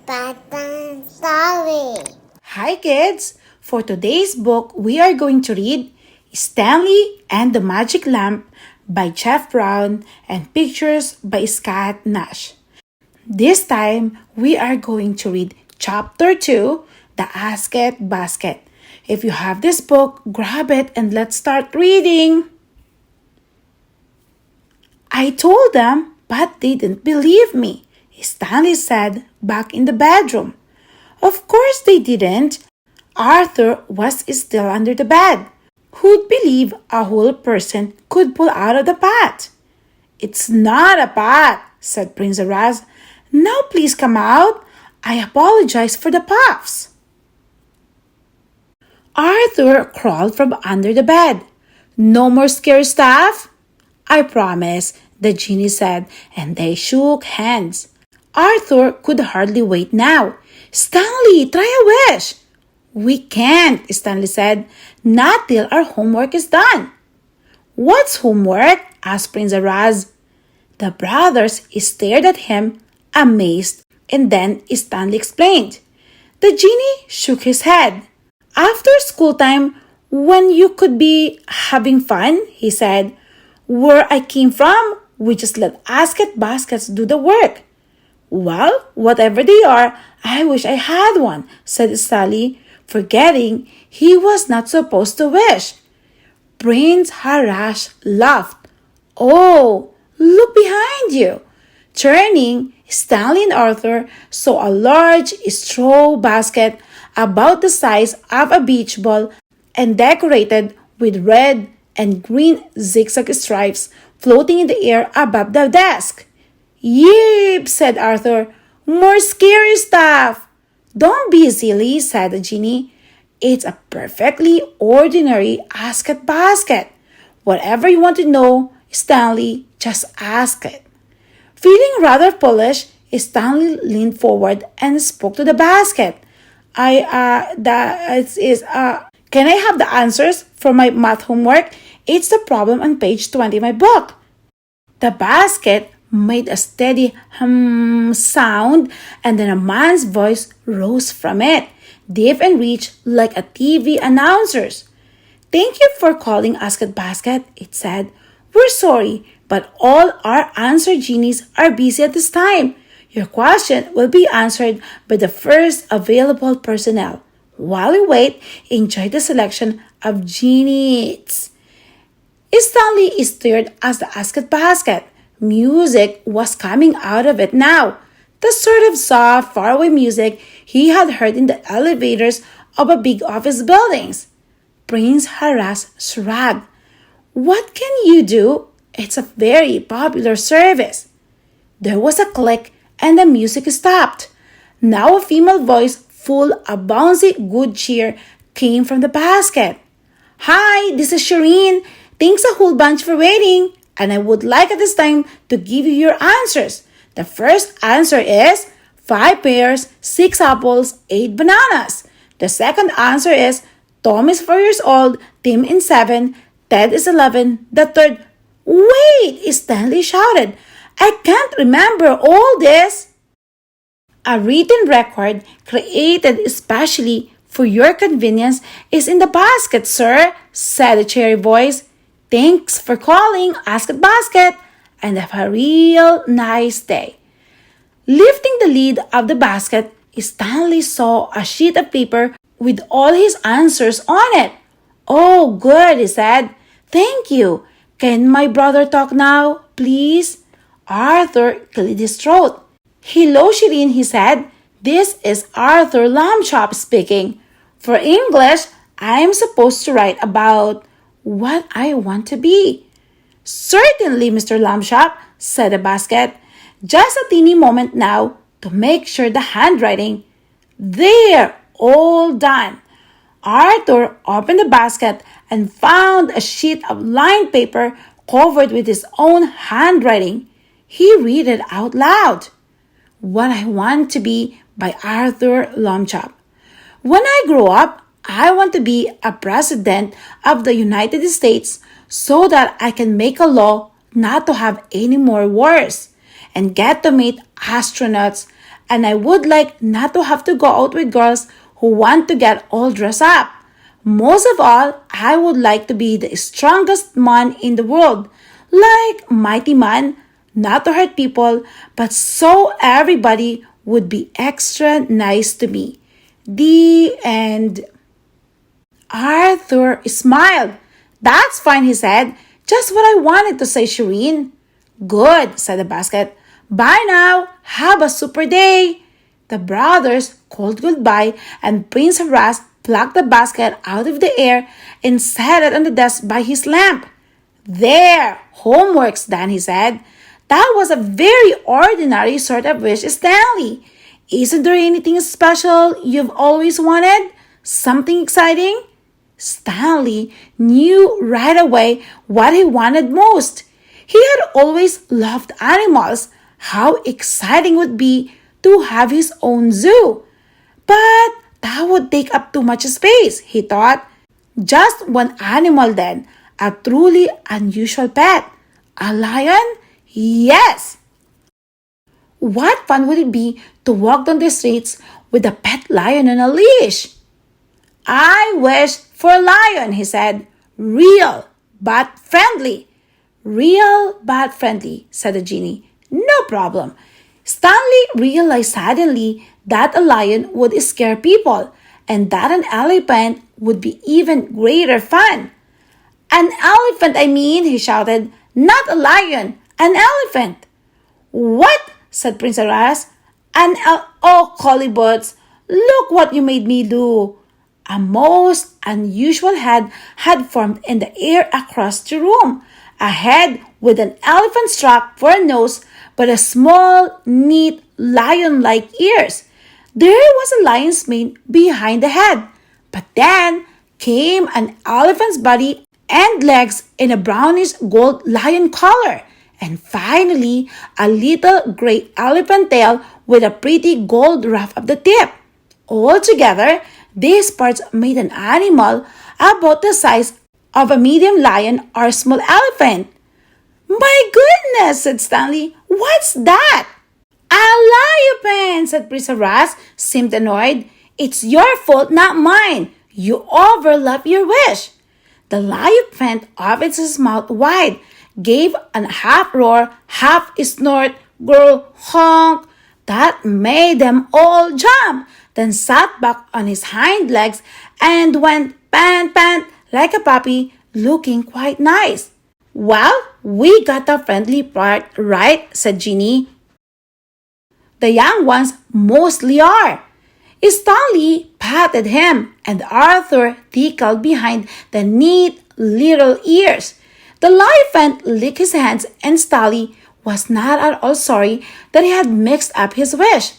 Bedtime story. Hi kids! For today's book, we are going to read Stanley and the Magic Lamp by Jeff Brown and pictures by Scott Nash. This time, we are going to read Chapter 2, The Askit Basket. If you have this book, grab it and let's start reading. I told them, but they didn't believe me, Stanley said back in the bedroom. Of course they didn't. Arthur was still under the bed. Who'd believe a whole person could pull out of the pot? It's not a pot, said Prince Araz. Now please come out. I apologize for the puffs. Arthur crawled from under the bed. No more scary stuff? I promise, the genie said, and they shook hands. Arthur could hardly wait now. Stanley, try a wish. We can't, Stanley said, not till our homework is done. What's homework? Asked Prince Araz. The brothers stared at him, amazed, and then Stanley explained. The genie shook his head. After school time, when you could be having fun, he said, where I came from, we just let Askit Baskets do the work. Well, whatever they are, I wish I had one, said Stanley, forgetting he was not supposed to wish. Prince Harash laughed. Oh, look behind you. Turning, Stanley and Arthur saw a large straw basket about the size of a beach ball and decorated with red and green zigzag stripes floating in the air above the desk. Yip, said Arthur. More scary stuff. Don't be silly, said the genie. It's a perfectly ordinary Askit basket. Whatever you want to know, Stanley, just ask it. Feeling rather foolish, Stanley leaned forward and spoke to the basket. Can I have the answers for my math homework? It's the problem on page 20 of my book. The basket made a steady sound, and then a man's voice rose from it, deep and rich like a TV announcer's. Thank you for calling Askit Basket, it said. We're sorry, but all our answer genies are busy at this time. Your question will be answered by the first available personnel. While we wait, enjoy the selection of genies. Stanley stared at the Askit Basket. Music was coming out of it now, the sort of soft, faraway music he had heard in the elevators of a big office buildings. Prince Harass shrugged. What can you do? It's a very popular service. There was a click and the music stopped. Now a female voice full of bouncy good cheer came from the basket. Hi, this is Shireen. Thanks a whole bunch for waiting. And I would like at this time to give you your answers. The first answer is 5 pears, 6 apples, 8 bananas. The second answer is Tom is 4 years old, Tim is 7, Ted is 11. The third, wait, Stanley shouted. I can't remember all this. A written record created especially for your convenience is in the basket, sir, said a cheery voice. Thanks for calling Askit Basket and have a real nice day. Lifting the lid of the basket, Stanley saw a sheet of paper with all his answers on it. Oh, good, he said. Thank you. Can my brother talk now, please? Arthur cleared his throat. Hello, Shireen, he said. This is Arthur Lambchop speaking. For English, I am supposed to write about what I want to be. Certainly, Mr. Lambchop, said the basket. Just a teeny moment now to make sure the handwriting. There, all done. Arthur opened the basket and found a sheet of lined paper covered with his own handwriting. He read it out loud. What I Want to Be by Arthur Lambchop. When I grow up, I want to be a president of the United States so that I can make a law not to have any more wars and get to meet astronauts and I would like not to have to go out with girls who want to get all dressed up. Most of all, I would like to be the strongest man in the world, like Mighty Man, not to hurt people, but so everybody would be extra nice to me. The end. Arthur smiled. That's fine, he said. Just what I wanted to say, Shireen. Good, said the basket. Bye now. Have a super day. The brothers called goodbye, and Prince Haras plucked the basket out of the air and set it on the desk by his lamp. There, homework's done, he said. That was a very ordinary sort of wish, Stanley. Isn't there anything special you've always wanted? Something exciting? Stanley knew right away what he wanted most. He had always loved animals. How exciting it would be to have his own zoo. But that would take up too much space, he thought. Just one animal then, a truly unusual pet. A lion? Yes! What fun would it be to walk down the streets with a pet lion on a leash? I wish for a lion, he said. Real, but friendly. Real, but friendly, said the genie. No problem. Stanley realized suddenly that a lion would scare people and that an elephant would be even greater fun. An elephant, I mean, he shouted. Not a lion, an elephant. What? Said Prince Aras. Oh, Collybutts, look what you made me do. A most unusual head had formed in the air across the room. A head with an elephant strap for a nose, but a small, neat, lion-like ears. There was a lion's mane behind the head. But then came an elephant's body and legs in a brownish gold lion collar. And finally, a little gray elephant tail with a pretty gold ruff at the tip. Altogether, these parts made an animal about the size of a medium lion or small elephant. My goodness, said Stanley. What's that? A lion, said Prince Haras, seemed annoyed. It's your fault, not mine. You overlap your wish. The lion opened his mouth wide, gave a half roar, half snort, growl, honk. That made them all jump, then sat back on his hind legs and went pant pant like a puppy, looking quite nice. Well, we got the friendly part right, said Ginny. The young ones mostly are. Stanley patted him, and Arthur tickled behind the neat little ears. The elephant licked his hands, and Stanley was not at all sorry that he had mixed up his wish.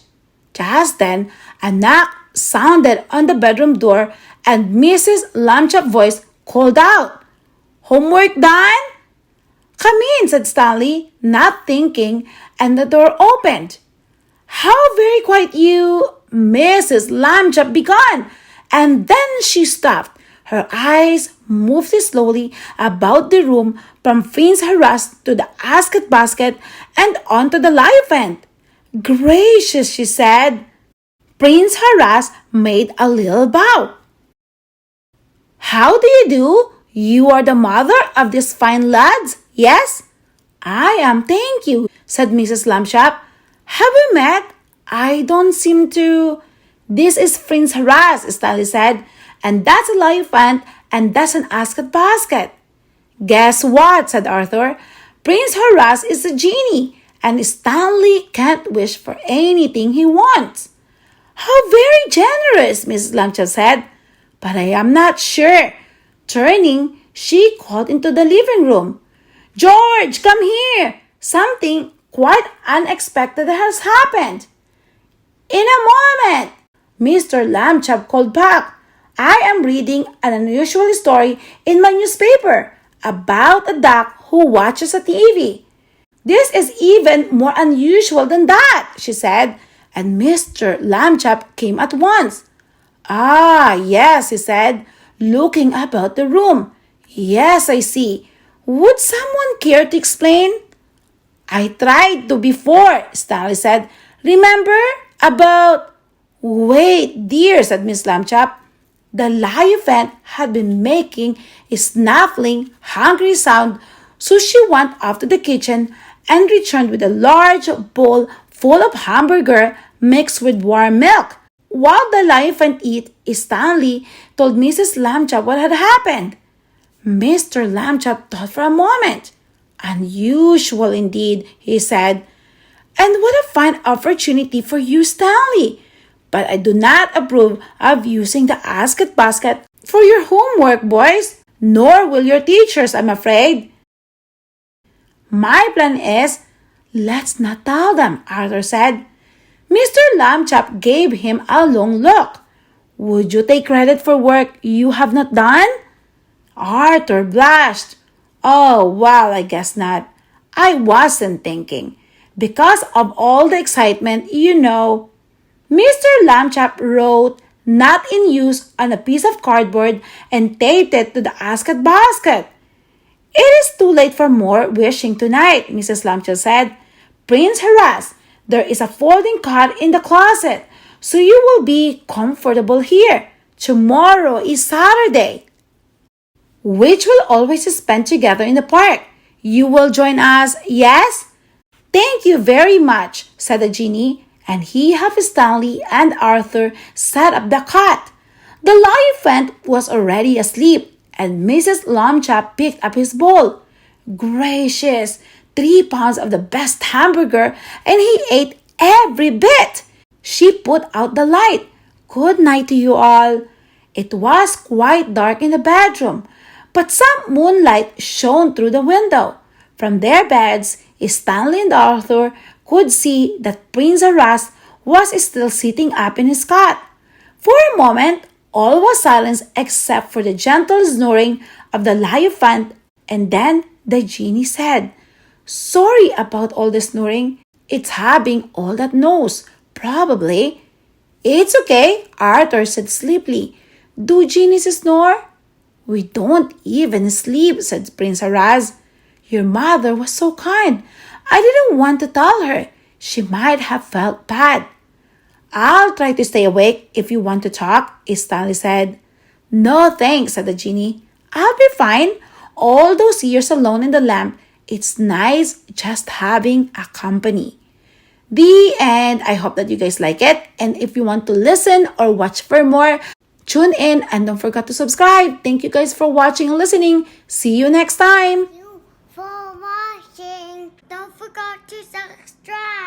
Just then, a knock sounded on the bedroom door, and Mrs. Lambchop's voice called out, Homework done? Come in, said Stanley, not thinking, and the door opened. How very quiet you, Mrs. Lambchop began, and then she stopped. Her eyes moved slowly about the room from Prince Haras to the Askit Basket and onto the elephant. Gracious, she said. Prince Haras made a little bow. How do you do? You are the mother of these fine lads, yes? I am, thank you, said Mrs. Lambchop. Have we met? I don't seem to. This is Prince Haras, Stanley said, and that's a elephant, and that's an Askit Basket. Guess what, said Arthur. Prince Haras is a genie, and Stanley can't wish for anything he wants. How very generous, Mrs. Lambchop said. But I am not sure. Turning, she called into the living room. George, come here. Something quite unexpected has happened. In a moment, Mr. Lambchop called back. I am reading an unusual story in my newspaper about a duck who watches a TV. This is even more unusual than that, she said, and Mr. Lambchop came at once. Ah, yes, he said, looking about the room. Yes, I see. Would someone care to explain? I tried to before, Stanley said. Remember? About... Wait, dear, said Miss Lambchop. The Lionfant had been making a snuffling, hungry sound, so she went off to the kitchen and returned with a large bowl full of hamburger mixed with warm milk. While the Lionfant ate, Stanley told Mrs. Lambchop what had happened. Mr. Lambchop thought for a moment. Unusual indeed, he said. And what a fine opportunity for you, Stanley. But I do not approve of using the Askit Basket for your homework, boys. Nor will your teachers, I'm afraid. My plan is, let's not tell them, Arthur said. Mr. Lambchop gave him a long look. Would you take credit for work you have not done? Arthur blushed. Oh, well, I guess not. I wasn't thinking. Because of all the excitement, you know. Mr. Lambchop wrote "not in use" on a piece of cardboard and taped it to the Askit Basket. It is too late for more wishing tonight, Mrs. Lambchop said. Prince Haras, there is a folding cot in the closet, so you will be comfortable here. Tomorrow is Saturday, which we'll always spend together in the park. You will join us, yes? Thank you very much, said the genie, and he, Stanley, and Arthur set up the cot. The Lionfant was already asleep, and Mrs. Lambchop picked up his bowl. Gracious, 3 pounds of the best hamburger, and he ate every bit. She put out the light. Good night to you all. It was quite dark in the bedroom, but some moonlight shone through the window. From their beds, Stanley and Arthur could see that Prince Haras was still sitting up in his cot. For a moment, all was silence except for the gentle snoring of the Lionfant, and then the genie said, Sorry about all the snoring. It's having all that nose, probably. It's okay, Arthur said sleepily. Do genies snore? We don't even sleep, said Prince Haras. Your mother was so kind. I didn't want to tell her. She might have felt bad. I'll try to stay awake if you want to talk, Stanley said. No thanks, said the genie. I'll be fine. All those years alone in the lamp, it's nice just having a company. The end. I hope that you guys like it. And if you want to listen or watch for more, tune in and don't forget to subscribe. Thank you guys for watching and listening. See you next time. For watching. Don't forget to subscribe.